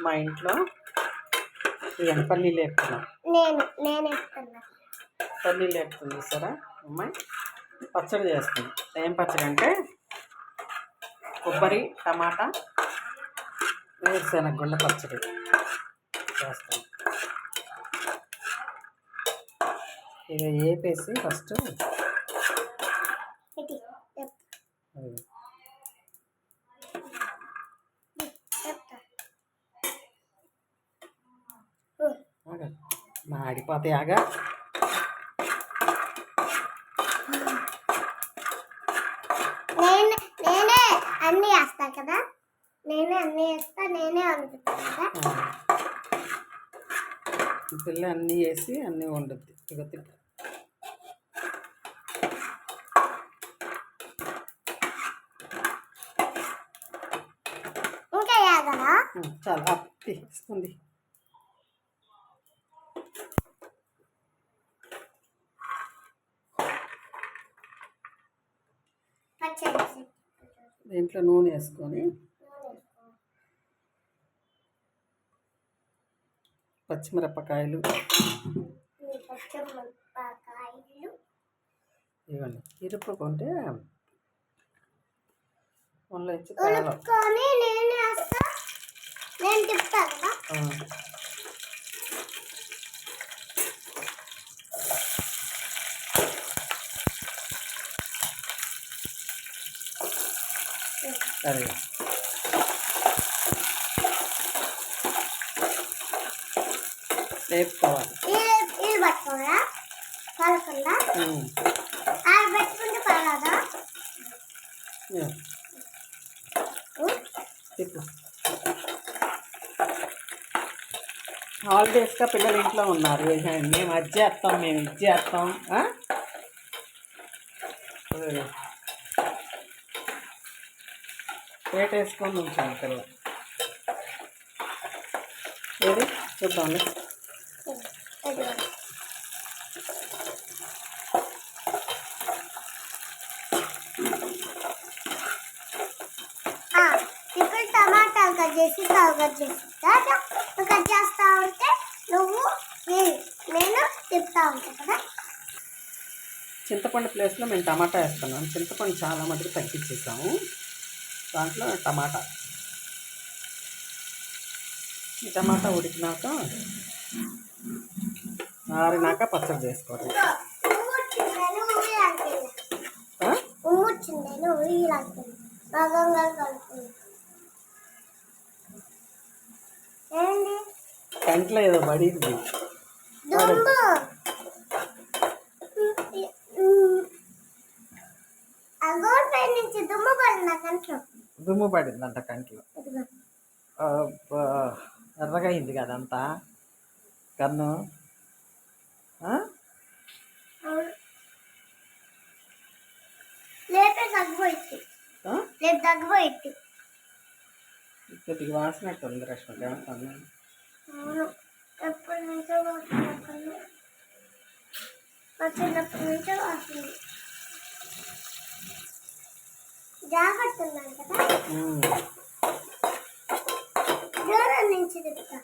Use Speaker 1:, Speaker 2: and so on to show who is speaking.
Speaker 1: మా ఇంట్లో ఇవన్నీ పల్లీలు వేస్తున్నాం. పల్లీలు వేస్తుంది సరే అమ్మాయి. పచ్చడి చేస్తుంది. ఏం పచ్చడి అంటే కొబ్బరి, టమాటా, వేరుశెనగ గుళ్ళ పచ్చడి చేస్తాం. ఇది వేపేసి ఫస్ట్ మాడిపోతాయి. ఆగా
Speaker 2: నేనే అన్నీ వేస్తా కదా, నేనే అన్నీ వేస్తా, నేనే వండుతా కదా.
Speaker 1: పిల్ల అన్నీ వేసి అన్నీ వండుద్ది. ఇక తింటా
Speaker 2: ఇంకా వేగదా
Speaker 1: చాలా తీస్తుంది. దీంట్లో నూనె వేసుకొని పచ్చిమిరపకాయలు ఇవ్వండి. ఇరుపుకుంటే అందులో ఇచ్చి సరే వేపుకోవాలి. హాలిడేస్గా పిల్లలు ఇంట్లో ఉన్నారు. మేము అది చేస్తాం, మేము ఇది చేస్తాం. ప్లేట్ వేసుకొని ఉంచాను పిల్లలు. ఏది చూద్దాంలే.
Speaker 2: ఇప్పుడు టమాటాలు కట్ చేసి కట్ చేస్తా ఉంటే నువ్వు నేను తిప్పుతా ఉంటాను కదా.
Speaker 1: చింతపండు ప్లేస్లో మేము టమాటా వేస్తున్నాం. చింతపండు చాలా మటుకు తగ్గించేసాము. దాంట్లో టమాటా, ఈ టమాటా ఉడికినాక ఆరినాక పచ్చడి చేసుకోవాలి. కంట్లో ఏదో పడింది. దుమ్ము పడిందంట కంట్లో. ఎర్రగా అయింది కదంతా కన్ను. కొద్దిగా వాసినట్టు ఉంది రష్మక.
Speaker 2: ఎప్పటి నుంచో చిన్నప్పటి నుంచో వాసింది. జాగ్రత్త ఉన్నాను కదా, దూరం నుంచి తిప్పుతా.